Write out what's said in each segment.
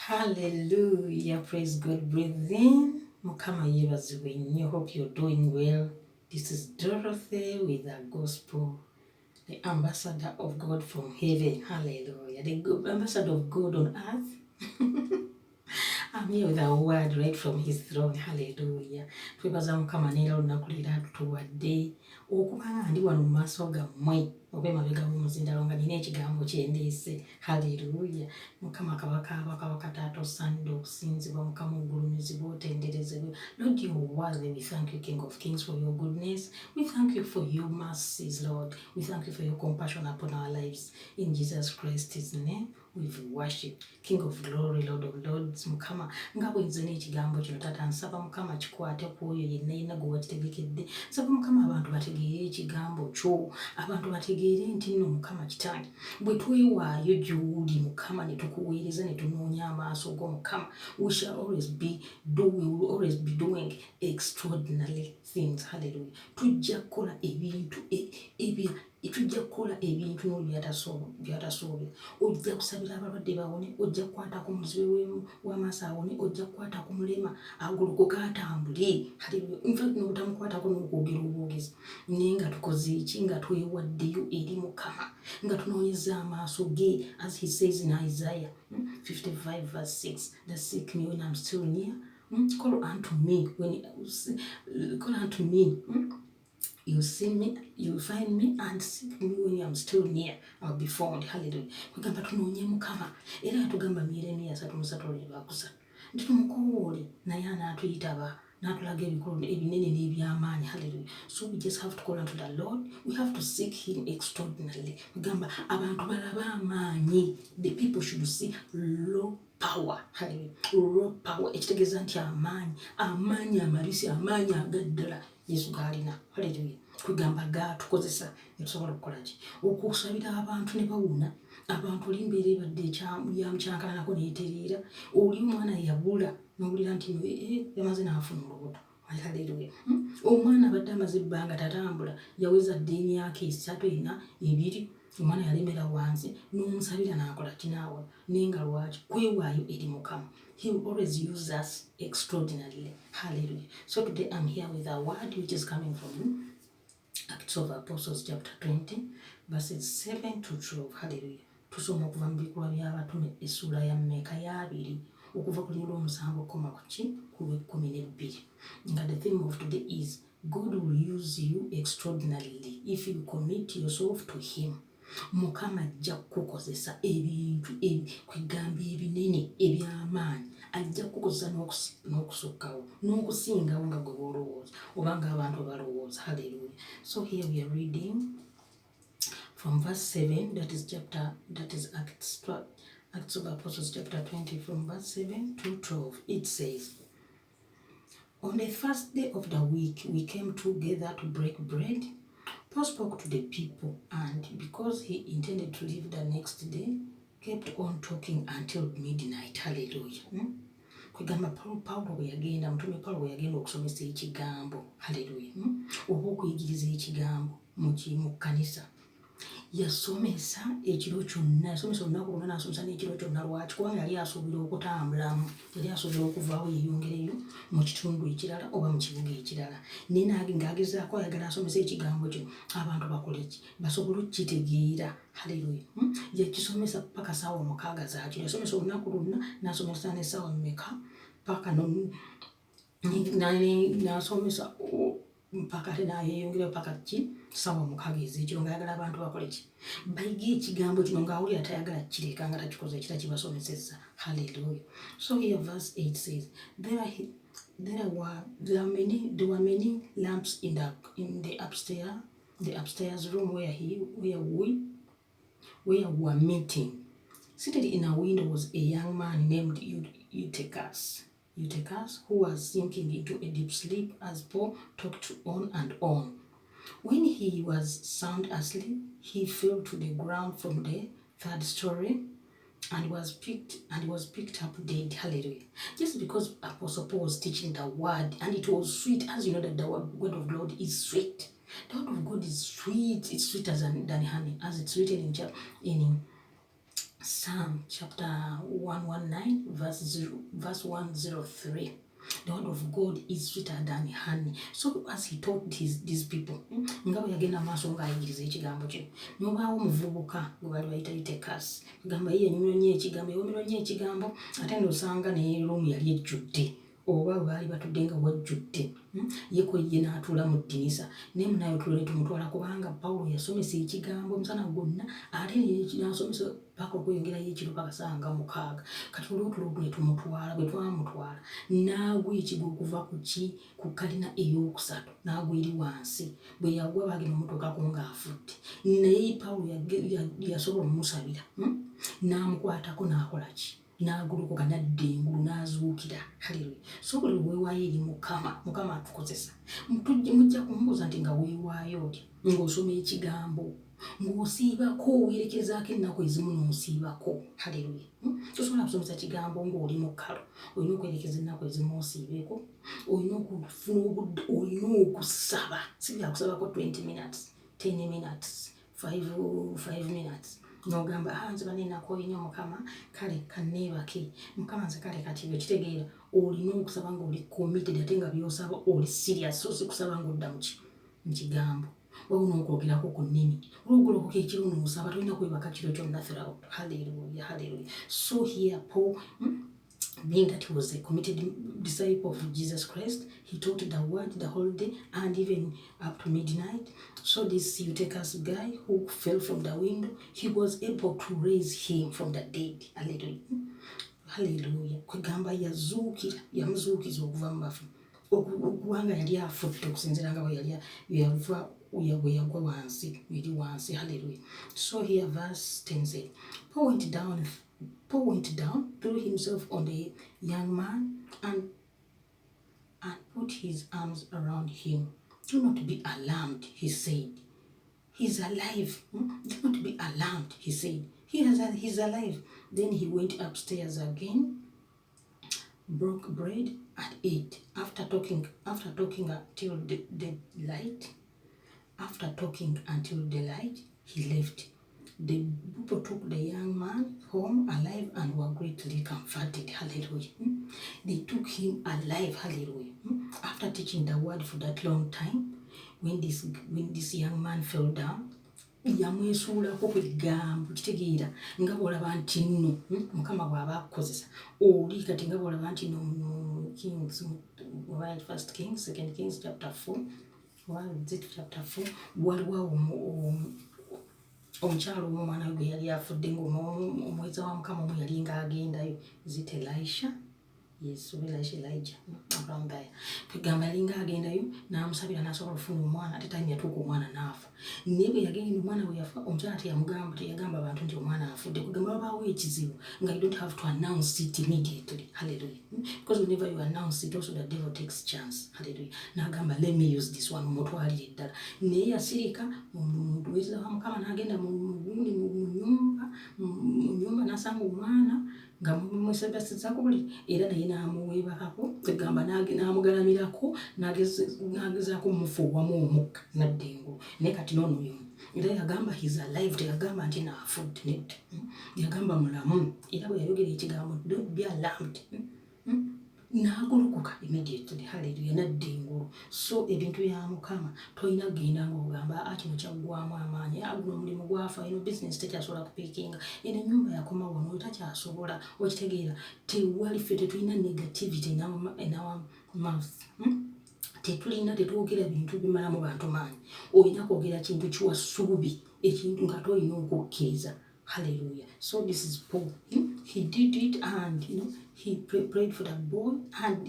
Hallelujah, praise God, breathe in. Mukama yebaziwe nnyo. Hope you're doing well. This is Dorothy with the gospel, the ambassador of God from heaven. Hallelujah, the ambassador of God on earth. I'm here with a word right from his throne. Hallelujah. Twebaza Mukama neera olunaku leero atuwadde okubanga ndi wano mu maaso gammwe oba emabega w'omuzindalo nga nina ekigambo kye ndeese. Hallelujah. Mukama kabaka abakabaka taata osaanidde okusinzibwa, Mukama ogulumizibwa otenderezebwe. Lord, you are worthy. We thank you, King of Kings, for your goodness. We thank you for your mercies, Lord. We thank you for your compassion upon our lives. In Jesus Christ's name, we've worshipped. King of glory, Lord of lords, Mukama nga bwenze n'ekigambo kino taata nsaba Mukama kikwate ku oyo yenna yenna gwe wakitegekedde. Nsaba Mukama abantu bategeere ekigambo kyo, abantu bategeere nti nno Mukama kitange bwe twewaayo gy'oli Mukama ne tukuweereza ne tunoonya amaaso go Mukama, we shall always be doing extraordinary things. Hallelujah. Tujja kukola ebintu tujja kukola ebintu byatasoobera. Ojja kusabira abalwadde bawone, ojja kukwata ku muzibe w'amaaso awone, ojja kukwata ku mulema agolokoka atambule. Hallelujah. In fact n'obutamukwatako n'okwogera obwogezi naye nga tukoze eki, nga twewaddeyo eri Mukama, nga tunoonyeza amaaso ge, as he says in Isaiah 55 verse 6, that seek me when I'm still near. Call unto me you see me, you find me, and seek me when I'm still near, I'll be found. Hallelujah. Kugamba tunoonye Mukama era yatugamba mu Yeremiya 3:3 nti tumukowoole naye anaatuyitaba n'atulaga ebikulu ebinene n'ebyamaanyi. Hallelujah. So we just have to call unto the Lord. We have to seek him extraordinarily. Kugamba abantu balaba amaanyi. The people should see raw power. Hallelujah. Raw power ekitegeeza nti amaanyi amabisi, amaanyi agaddala Yesu gaalina. Hallelujah. Kugamba gaatukozesa ne tusobola okukola ki? Okusabira abantu ne bawuna. Abantu oli mbeera ebadde yamukyankalanako neetereera. Oli omwana yabula n'owulira nti yamaze n'afuna olubuto. Hallelujah. Omwana abadde amaze ebbanga tatambula, yaweza dde emyaka 3, 4, 2, omwana yalemera wansi, n'omusabira n'akola kinaawa. Naye nga lwaki? Kwewaayo eri Mukama. He will always use us extraordinarily. Hallelujah. So today I'm here with a word which is coming from Acts of Apostles chapter 20 verses 7 to 12. Hallelujah. Tusoma okuva mu bikolwa by'abatume essula ya mmeka ya 2 okuva ku lunyiriri olw'omusanvu okukoma ku lw'ekkumi. Nga the theme of today is God will use you extraordinarily if you commit yourself to him. Mukama ajja kukozesa ebintu kwegamba ebinene eby'amaanyi, ajja kukozesa n'okusukkawo n'okusingawo nga gwe bw'olowooza oba ng'abantu balowooza. Hallelujah. So here we are reading from verse 7, that is Acts of Apostles chapter 20, from verse 7 to 12. It says, on the first day of the week we came together to break bread. Paul spoke to the people, and because he intended to leave the next day, kept on talking until midnight. Hallelujah. Kwegamba Paulo bwe yagenda, mutume Paulo bwe yagenda okusomesa ekigambo. Hallelujah. Oba okuyigiriza ekigambo mu kkanisa, yasomesa ekiro kyonna, yasomesa olunaku lwonna n'asomesa n'ekiro kyonna. Lwaki? Kubanga yali asuubira okutambulamu, yali asuubira okuvaawo yeeyongereyo mu kitundu ekirala oba mu kibuga ekirala. Naye ng'agezaako ayagala asomesa ekigambo kyo abantu bakole ki? Basobole okukitegeera. Hallelujah. Yakisomesa paka ssaawa 6 zaakiro. Yasomesa olunaku lwonna n'asomesa n'essaawa mmeka paka n'asomesa mpaka ate nayeeyongerayo paka ki ssaawa 6 ez'ekiro, ng'ayagala abantu bakole ki? Bayige ekigambo kino ng'awulira tayagala kireka nga takikoze kibasomesezza. Hallelujah. So here verse 8 says, there were many lamps in the upstairs room where we were meeting. Seated in a window was a young man named Eutychus, who was sinking into a deep sleep as Paul talked on and on. When he was sound asleep, he fell to the ground from the 3rd story and was picked up dead. Hallelujah. Just because Apostle Paul was teaching the word and it was sweet, as you know that the word of God is sweet. The word of God is sweet. It's sweeter than honey, as it's written in Psalm chapter 119 verse 103. The word of God is sweeter than honey. So as he taught these people, ngabo yagenda maaso ng'ayigiriza ekigambo kino. N'obaawo omuvubuka gwe bali bayita Itekas. Gamba ye nyumirwa nnyo ekigambo, ewumirwa nnyo ekigambo, ate ndosanga ne room yali ejjudde. Oba baali batudde nga wajjudde. Yeko ye n'atuula mu ddinisa. Ne munayo tulole tumutwala kubanga Pawulo yasomesa ekigambo omusana gwonna, ate n'asomesa paka okweyongerayo ekiro paka ssaawa 6. Kati olw'otulo bwe tumutwala, bwe twamutwala, n'agwa ekigwo okuva ku kalina ey'okusatu, n'agwa eri wansi. Bwe yagwa baagenda omutokako ng'afudde. Naye Pawulo yasobola omusabira, n'amukwatako n'akola ki? N'agolokoka n'adda engulu n'azuukira. Haleluya. So buli weewaayo eri Mukama atukozesa. Mujja kumubuuza nti nga weewaayo otya? Ng'osoma ekigambo, ng'osiibako, weerekezaako ennaku ezimu n'osiibako. Haleluya. Tosobola kusomesa kigambo ng'oli mu kkalo. Olina okwerekeza ennaku ezimu osiibeeko. Olina okufuna obudde, olina okusaba. Si byakusabako 20 minutes, 10 minutes, 5 minutes. N'ogamba nze baneenakooye nnyo Mukama, kale kanneebake. Mukama nze kale kati bwe kitegeera olina okusaba ng'oli committed ate nga by'osaba oli serious, so si kusaba ng'odda mu kigambo. Wabula okwogerako ku nnimi. Olw'ogolokoka ekiro n'osaba tolina kwebaka kiro kyonna throughout. Hallelujah, hallelujah. So here Paul, being that he was a committed disciple of Jesus Christ, he taught the word the whole day and even up to midnight. So this Eutychus guy who fell from the window, he was able to raise him from the dead. Hallelujah. Hallelujah. Kwegamba yamuzuukiza okuva mu bafu. Okubanga yali afudde okusinziira nga bwe yagwa wansi, yali wansi. Hallelujah. So here verse 10 says, Paul went down, threw himself on the young man, and put his arms around him. Do not be alarmed, he said. He's alive. Do not be alarmed, he said. He's alive. Then he went upstairs again, broke bread, and ate. After talking until the light, he left. The people took the young man home alive and were greatly comforted. Hallelujah. They took him alive. Hallelujah. After teaching the word for that long time, when this young man fell down, yamwesuulako ku bigambo. Kitegeera nga bw'olaba nti nno Mukama bw'aba akukozesa oli kati nga bw'olaba nti no Kings, First Kings, Second Kings chapter 4, chapter 4, waliwo omukyalo omwana we yali afudde ng'omweza wa Mukama omu yali ng'agendayo. Is it Elisha? Yes, Elijah. Around there. Kwegamba yali ng'agendayo n'amusabira n'asobola okufuna omwana, ate time yatuuka omwana n'afa. Naye bwe yagenda omwana bwe yafa, omukyala teyagamba abantu nti omwana afudde. Kwegamba wabaawo ekizibu nga you don't have to announce it immediately. Hallelujah. Because whenever you announce it, also the devil takes chance. Hallelujah. N'agamba let me use this one, mutwalire ddala. Naye yasirika omuweereza wa Mukama n'agenda mu nyumba n'asanga omwana nga mumwesebasizako buli era naye n'amuweebakako. Egamba n'amugalamirako n'agezaako mumufuuwamu omukka n'adda engulu. Naye kati n'ono y'omu era yagamba he's alive, teyagamba nti naafudde nedda. Yagamba mulamu era bwe yayogera ekigambo don't be alarmed. N'agolokoka immediately. Hallelujah. N'adda engulu. So ebintu bya Mukama tolina kugenda ng'ogamba kino kyaggwamu amaanyi, guno omulimu gwafa, eno business tekyasobola kupiikinga, eno ennyumba yakoma wano takyasobola. Okitegeera tewali ffe tetulina negativity in our mouth. Tetwogera bintu bimalamu bantu maanyi. Olina kwogera kintu kiwa ssuubi, ekintu nga tolina okukkiriza. Hallelujah. So this is Paul. He did it and he prayed for the boy and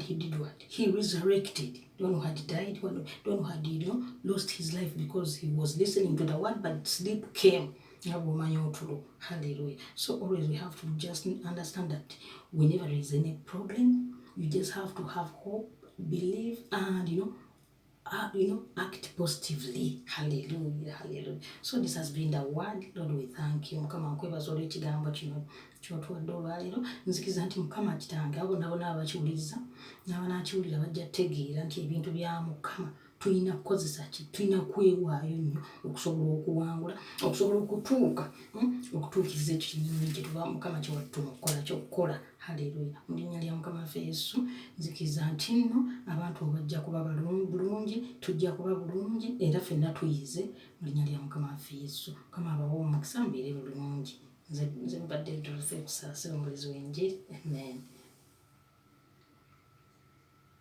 he did what? He resurrected. The one who had died, the one who had lost his life because he was listening to the word, but sleep came. Hallelujah. So always we have to just understand that whenever there is any problem, you just have to have hope, believe, and act positively. Hallelujah, hallelujah. So this has been the word. Lord, we thank you. Mukama nkwebaza olw'ekigambo kino ky'otuwadde olwaleero. Nzikiriza nti Mukama kitange abo nabo n'abakiwuliriza n'abanaakiwulira bajja tegeera nti ebintu bya Mukama tulina kukozesa ki, tulina kwewaayo nnyo okusobola okuwangula, okusobola okutuukiriza ekyo kinyonyi kye tuba Mukama kye wattuma okukola. Haleluya. Mu linnya lya Mukama waffe Yesu nzikiriza nti nno abantu bajja kuba bulungi, tujja kuba bulungi era ffenna tuyize mu linnya lya Mukama waffe Yesu. Mukama abawe omukisa mbeere bulungi. Nze mbadde Dorothy Kusaasira, omubuulizi w'enjiri. Amen.